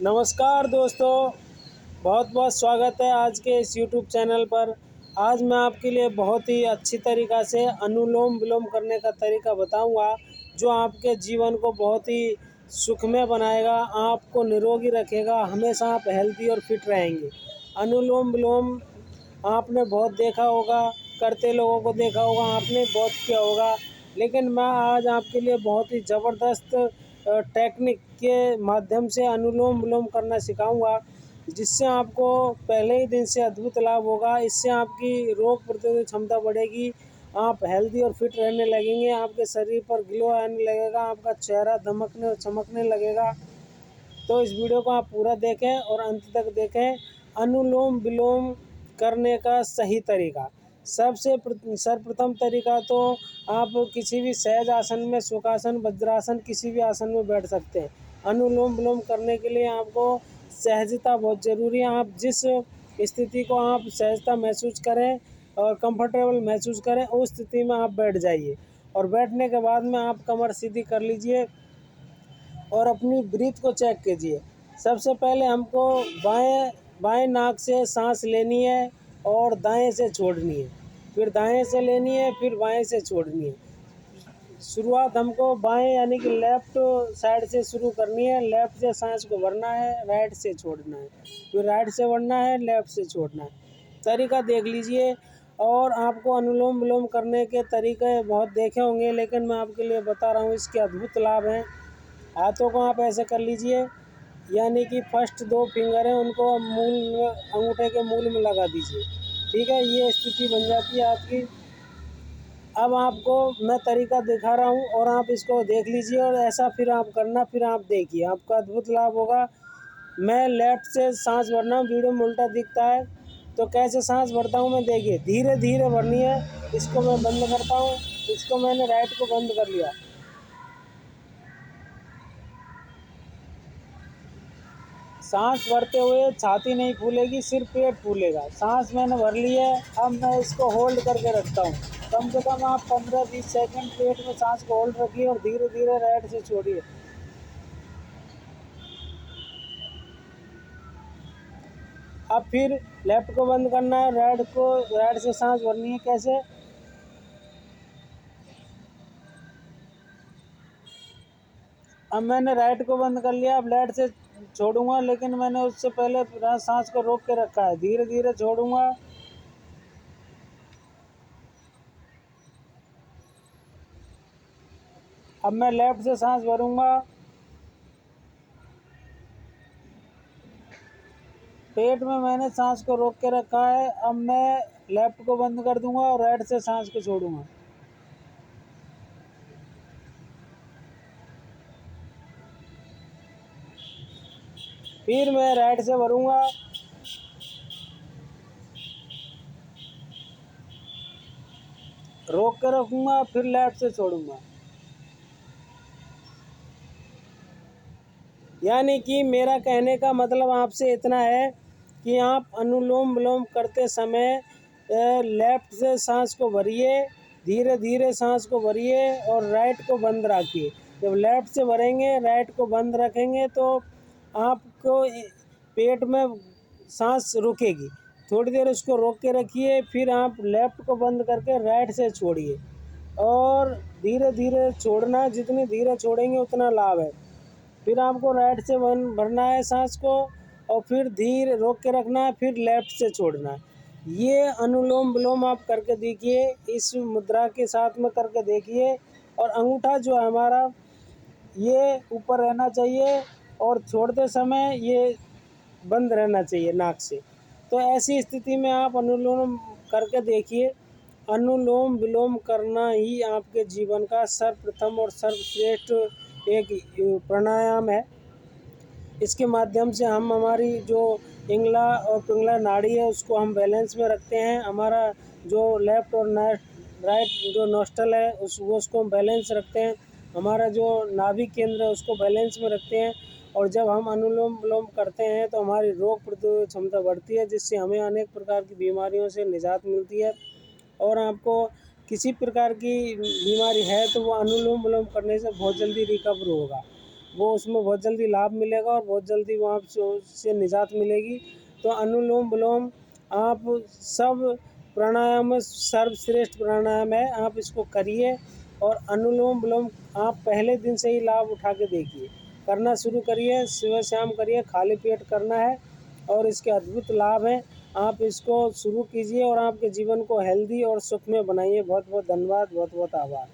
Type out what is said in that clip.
नमस्कार दोस्तों, बहुत बहुत स्वागत है आज के इस YouTube चैनल पर। आज मैं आपके लिए बहुत ही अच्छी तरीक़ा से अनुलोम विलोम करने का तरीका बताऊंगा, जो आपके जीवन को बहुत ही सुखमय बनाएगा, आपको निरोगी रखेगा, हमेशा आप हेल्दी और फिट रहेंगे। अनुलोम विलोम आपने बहुत देखा होगा, करते लोगों को देखा होगा, आपने बहुत किया होगा, लेकिन मैं आज आपके लिए बहुत ही ज़बरदस्त टेक्निक के माध्यम से अनुलोम विलोम करना सिखाऊंगा, जिससे आपको पहले ही दिन से अद्भुत लाभ होगा। इससे आपकी रोग प्रतिरोधक क्षमता बढ़ेगी, आप हेल्दी और फिट रहने लगेंगे, आपके शरीर पर ग्लो आने लगेगा, आपका चेहरा दमकने और चमकने लगेगा। तो इस वीडियो को आप पूरा देखें और अंत तक देखें। अनुलोम विलोम करने का सही तरीका, सर्वप्रथम तरीका तो आप किसी भी सहज आसन में, सुखासन, वज्रासन, किसी भी आसन में बैठ सकते हैं। अनुलोम विलोम करने के लिए आपको सहजता बहुत ज़रूरी है। आप जिस स्थिति को आप सहजता महसूस करें और कंफर्टेबल महसूस करें, उस स्थिति में आप बैठ जाइए और बैठने के बाद में आप कमर सीधी कर लीजिए और अपनी ब्रीथ को चेक कीजिए। सबसे पहले हमको बाएं नाक से सांस लेनी है और दाएं से छोड़नी है, फिर दाएं से लेनी है, फिर बाएं से छोड़नी है। शुरुआत हमको बाएं यानी कि लेफ़्ट साइड से शुरू करनी है। लेफ़्ट से सांस को भरना है, राइट से छोड़ना है, फिर राइट से भरना है, लेफ़्ट से छोड़ना है। तरीका देख लीजिए। और आपको अनुलोम विलोम करने के तरीके बहुत देखे होंगे, लेकिन मैं आपके लिए बता रहा हूँ, इसके अद्भुत लाभ हैं। हाथों को आप ऐसे कर लीजिए, यानी कि फर्स्ट 2 फिंगर हैं उनको मूल में, अंगूठे के मूल में लगा दीजिए। ठीक है, ये स्थिति बन जाती है आपकी। अब आपको मैं तरीका दिखा रहा हूँ और आप इसको देख लीजिए और ऐसा फिर आप करना, फिर आप देखिए, आपका अद्भुत लाभ होगा। मैं लेफ़्ट से सांस भरना, वीडियो में उल्टा दिखता है तो कैसे सांस भरता हूँ मैं, देखिए, धीरे धीरे भरनी है। इसको मैं बंद करता हूँ, इसको मैंने राइट को बंद कर लिया। सांस भरते हुए छाती नहीं फूलेगी, सिर्फ पेट फूलेगा। सांस मैंने भर ली है, अब मैं इसको होल्ड करके रखता हूँ। कम से कम आप 15-20 सेकंड पेट में सांस को होल्ड रखिए और धीरे धीरे राइट से छोड़िए। अब फिर लेफ्ट को बंद करना है, राइट से सांस भरनी है। कैसे? अब मैंने राइट को बंद कर लिया, अब लेफ्ट से छोड़ूंगा, लेकिन मैंने उससे पहले सांस को रोक के रखा है। धीरे धीरे छोड़ूंगा। अब मैं लेफ्ट से सांस भरूंगा। पेट में मैंने सांस को रोक के रखा है। अब मैं लेफ्ट को बंद कर दूंगा और राइट से सांस को छोड़ूंगा। फिर मैं राइट से भरूंगा। रोक के रखूंगा, फिर लेफ्ट से छोड़ूंगा। यानी कि मेरा कहने का मतलब आपसे इतना है कि आप अनुलोम विलोम करते समय लेफ्ट से सांस को भरिए, धीरे धीरे सांस को भरिए और राइट को बंद रखिए। जब लेफ्ट से भरेंगे, राइट को बंद रखेंगे तो आपको पेट में सांस रुकेगी। थोड़ी देर उसको रोक के रखिए, फिर आप लेफ्ट को बंद करके राइट से छोड़िए और धीरे धीरे छोड़ना। जितनी धीरे छोड़ेंगे उतना लाभ है। फिर आपको राइट से भरना है सांस को और फिर धीरे रोक के रखना है, फिर लेफ्ट से छोड़ना है। ये अनुलोम विलोम आप करके देखिए, इस मुद्रा के साथ में करके देखिए। और अंगूठा जो है हमारा, ये ऊपर रहना चाहिए और छोड़ते समय ये बंद रहना चाहिए नाक से। तो ऐसी स्थिति में आप अनुलोम करके देखिए। अनुलोम विलोम करना ही आपके जीवन का सर्वप्रथम और सर्वश्रेष्ठ एक प्राणायाम है। इसके माध्यम से हम हमारी जो इंगला और पिंगला नाड़ी है उसको हम बैलेंस में रखते हैं। हमारा जो लेफ़्ट और राइट जो नोस्ट्रल है उसको हम बैलेंस रखते हैं। हमारा जो नाभि केंद्र है उसको बैलेंस में रखते हैं। और जब हम अनुलोम विलोम करते हैं तो हमारी रोग प्रतिरोधक क्षमता बढ़ती है, जिससे हमें अनेक प्रकार की बीमारियों से निजात मिलती है। और आपको किसी प्रकार की बीमारी है तो वो अनुलोम विलोम करने से बहुत जल्दी रिकवर होगा। वो उसमें बहुत जल्दी लाभ मिलेगा और बहुत जल्दी वहाँ से निजात मिलेगी। तो अनुलोम विलोम आप सब प्राणायाम में सर्वश्रेष्ठ प्राणायाम है, आप इसको करिए और अनुलोम विलोम आप पहले दिन से ही लाभ उठा के देखिए, करना शुरू करिए, सुबह शाम करिए, खाली पेट करना है और इसके अद्भुत लाभ हैं। आप इसको शुरू कीजिए और आपके जीवन को हेल्दी और सुखमय बनाइए। बहुत बहुत धन्यवाद, बहुत बहुत आभार।